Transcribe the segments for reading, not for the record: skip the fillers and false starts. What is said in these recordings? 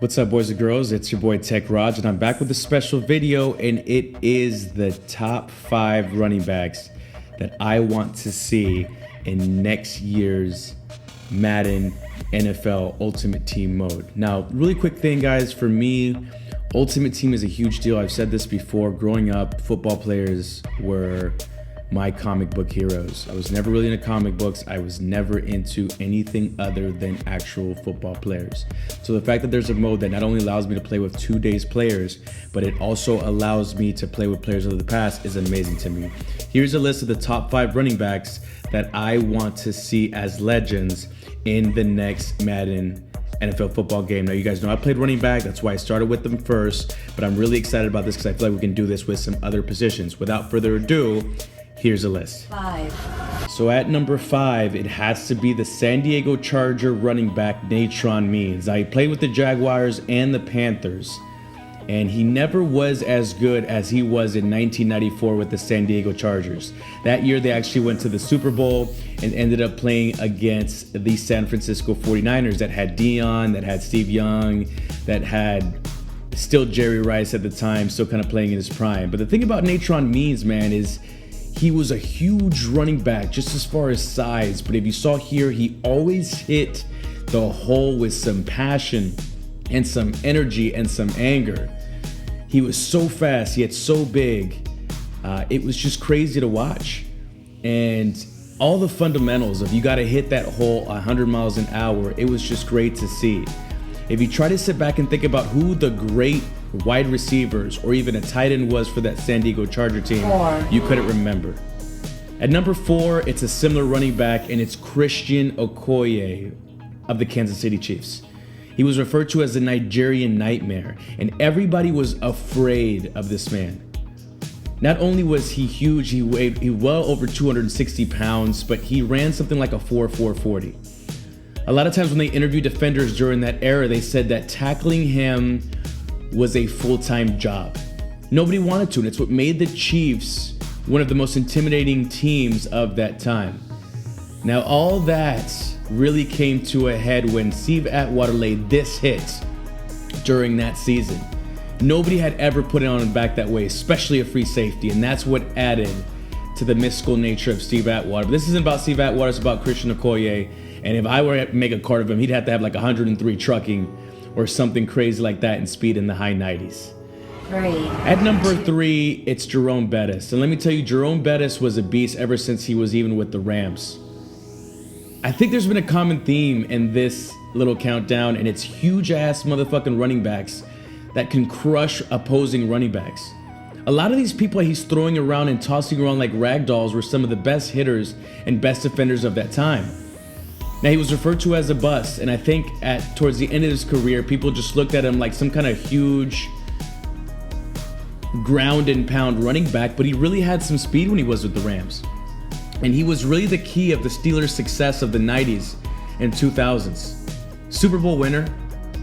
What's up, boys and girls? It's your boy TeKRaJ, and I'm back with a special video, and it is the top 5 running backs that I want to see in next year's Madden NFL Ultimate Team mode. Now, really quick thing, guys, for me, Ultimate Team is a huge deal. I've said this before. Growing up, football players were my comic book heroes. I was never really into comic books. I was never into anything other than actual football players. So the fact that there's a mode that not only allows me to play with today's players, but it also allows me to play with players of the past is amazing to me. Here's a list of the top 5 running backs that I want to see as legends in the next Madden NFL football game. Now, you guys know I played running back. That's why I started with them first, but I'm really excited about this because I feel like we can do this with some other positions. Without further ado, here's a list. 5. So at number 5, it has to be the San Diego Charger running back, Natron Means. Now, he played with the Jaguars and the Panthers, and he never was as good as he was in 1994 with the San Diego Chargers. That year, they actually went to the Super Bowl and ended up playing against the San Francisco 49ers that had Dion, that had Steve Young, that had still Jerry Rice at the time, still kind of playing in his prime. But the thing about Natron Means, man, is he was a huge running back just as far as size, but if you saw here, he always hit the hole with some passion and some energy and some anger. He was so fast, he had so big, it was just crazy to watch. And all the fundamentals of you got to hit that hole 100 miles an hour, it was just great to see. If you try to sit back and think about who the great wide receivers or even a tight end was for that San Diego Charger team, 4. you couldn't remember. At number 4, it's a similar running back, and it's Christian Okoye of the Kansas City Chiefs. He was referred to as the Nigerian Nightmare, and everybody was afraid of this man. Not only was he huge, he weighed well over 260 pounds, but he ran something like a 4.40. A lot of times when they interviewed defenders during that era, they said that tackling him was a full-time job. Nobody wanted to, and it's what made the Chiefs one of the most intimidating teams of that time. Now, all that really came to a head when Steve Atwater laid this hit during that season. Nobody had ever put it on him back that way, especially a free safety, and that's what added to the mystical nature of Steve Atwater. But this isn't about Steve Atwater, it's about Christian Okoye, and if I were to make a card of him, he'd have to have like 103 trucking or something crazy like that and speed in the high 90s. 3. At number 3, it's Jerome Bettis. And let me tell you, Jerome Bettis was a beast ever since he was even with the Rams. I think there's been a common theme in this little countdown, and it's huge-ass motherfucking running backs that can crush opposing running backs. A lot of these people he's throwing around and tossing around like rag dolls were some of the best hitters and best defenders of that time. Now, he was referred to as a bust, and I think towards the end of his career, people just looked at him like some kind of huge ground and pound running back, but he really had some speed when he was with the Rams. And he was really the key of the Steelers' success of the 90s and 2000s. Super Bowl winner,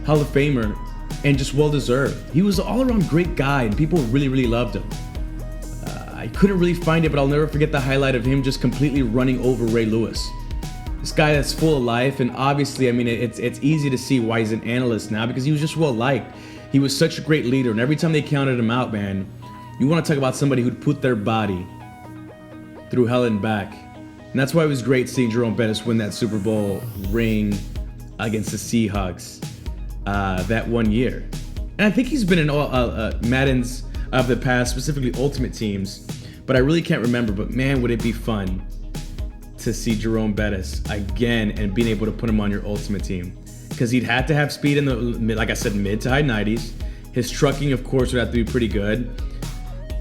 Hall of Famer, and just well-deserved. He was an all-around great guy, and people really, really loved him. I couldn't really find it, but I'll never forget the highlight of him just completely running over Ray Lewis. This guy that's full of life, and obviously, I mean, it's easy to see why he's an analyst now because he was just well-liked. He was such a great leader, and every time they counted him out, man, you want to talk about somebody who'd put their body through hell and back. And that's why it was great seeing Jerome Bettis win that Super Bowl ring against the Seahawks that one year. And I think he's been in all Maddens of the past, specifically Ultimate Teams, but I really can't remember. But man, would it be fun to see Jerome Bettis again and being able to put him on your Ultimate Team. Because he'd had to have speed in the, like I said, mid to high 90s. His trucking, of course, would have to be pretty good.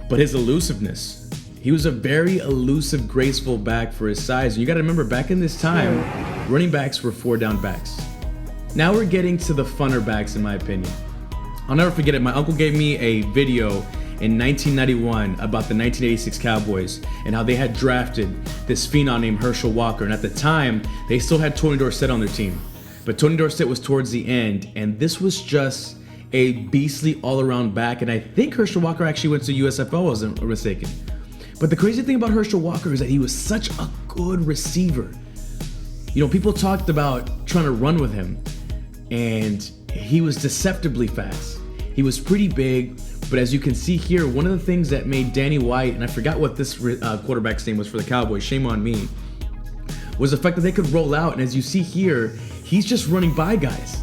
But his elusiveness. He was a very elusive, graceful back for his size. And you got to remember, back in this time, running backs were 4-down backs. Now we're getting to the funner backs, in my opinion. I'll never forget it. My uncle gave me a video in 1991 about the 1986 Cowboys and how they had drafted this phenom named Herschel Walker. And at the time, they still had Tony Dorsett on their team. But Tony Dorsett was towards the end, and this was just a beastly all-around back. And I think Herschel Walker actually went to USFL, if I wasn't mistaken. But the crazy thing about Herschel Walker is that he was such a good receiver. You know, people talked about trying to run with him, and he was deceptively fast. He was pretty big, but as you can see here, one of the things that made Danny White, and I forgot what this quarterback's name was for the Cowboys, shame on me, was the fact that they could roll out. And as you see here, he's just running by guys.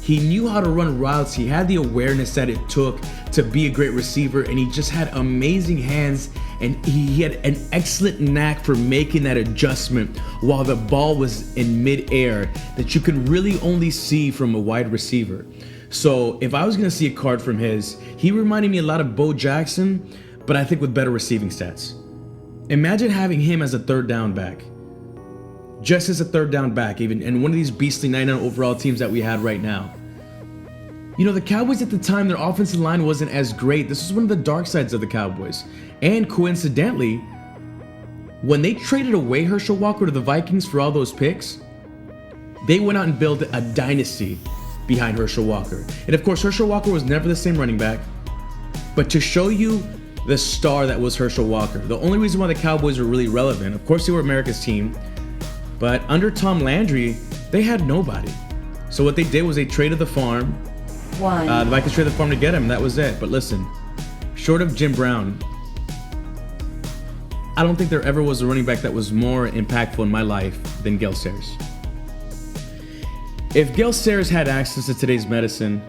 He knew how to run routes. He had the awareness that it took to be a great receiver, and he just had amazing hands, and he had an excellent knack for making that adjustment while the ball was in midair that you could really only see from a wide receiver. So if I was gonna see a card from his, he reminded me a lot of Bo Jackson, but I think with better receiving stats. Imagine having him as a third down back. Just as a third down back, even in one of these beastly 99 overall teams that we had right now. You know, the Cowboys at the time, their offensive line wasn't as great. This was one of the dark sides of the Cowboys. And coincidentally, when they traded away Herschel Walker to the Vikings for all those picks, they went out and built a dynasty behind Herschel Walker. And of course, Herschel Walker was never the same running back. But to show you the star that was Herschel Walker, the only reason why the Cowboys were really relevant, of course they were America's team, but under Tom Landry, they had nobody. So what they did was they traded the farm. The Vikings traded the farm to get him, and that was it. But listen, short of Jim Brown, I don't think there ever was a running back that was more impactful in my life than Gale Sayers. If Gale Sayers had access to today's medicine,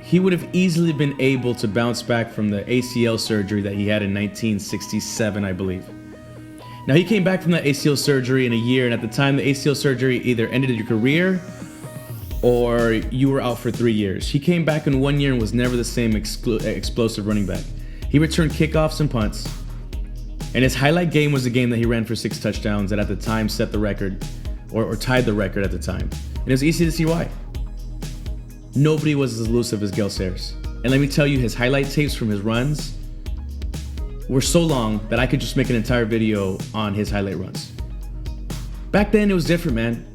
he would have easily been able to bounce back from the ACL surgery that he had in 1967, I believe. Now, he came back from that ACL surgery in a year, and at the time, the ACL surgery either ended your career or you were out for 3 years. He came back in 1 year and was never the same explosive running back. He returned kickoffs and punts, and his highlight game was the game that he ran for 6 touchdowns that at the time set the record, or tied the record at the time. And it was easy to see why. Nobody was as elusive as Gale Sayers. And let me tell you, his highlight tapes from his runs were so long that I could just make an entire video on his highlight runs. Back then, it was different, man.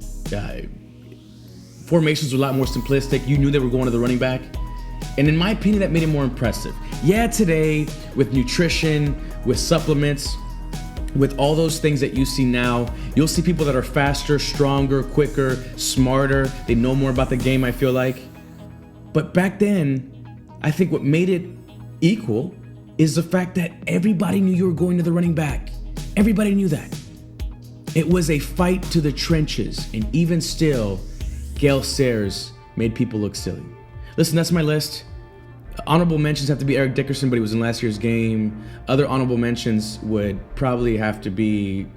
Formations were a lot more simplistic. You knew they were going to the running back. And in my opinion, that made it more impressive. Yeah, today, with nutrition, with supplements, with all those things that you see now, you'll see people that are faster, stronger, quicker, smarter. They know more about the game, I feel like. But back then, I think what made it equal is the fact that everybody knew you were going to the running back. Everybody knew that. It was a fight to the trenches, and even still, Gale Sayers made people look silly. Listen, that's my list. Honorable mentions have to be Eric Dickerson, but he was in last year's game. Other honorable mentions would probably have to be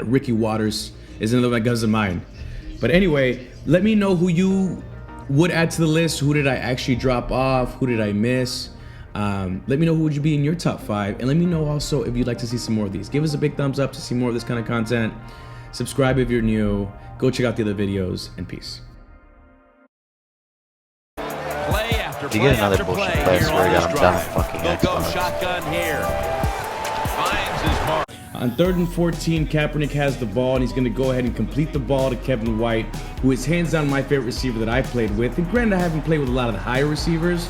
Ricky Watters is another one that comes to mind. But anyway, let me know who you would add to the list. Who did I actually drop off? Who did I miss? Let me know who would you be in your top 5, and let me know also if you'd like to see some more of these. Give us a big thumbs up to see more of this kind of content. Subscribe if you're new. Go check out the other videos, and peace. If you get another bullshit play, I swear to God, I'm done with fucking Xbox. Shotgun here. Finds his mark. On 3rd and 14, Kaepernick has the ball, and he's going to go ahead and complete the ball to Kevin White, who is hands down my favorite receiver that I played with. And granted, I haven't played with a lot of the higher receivers,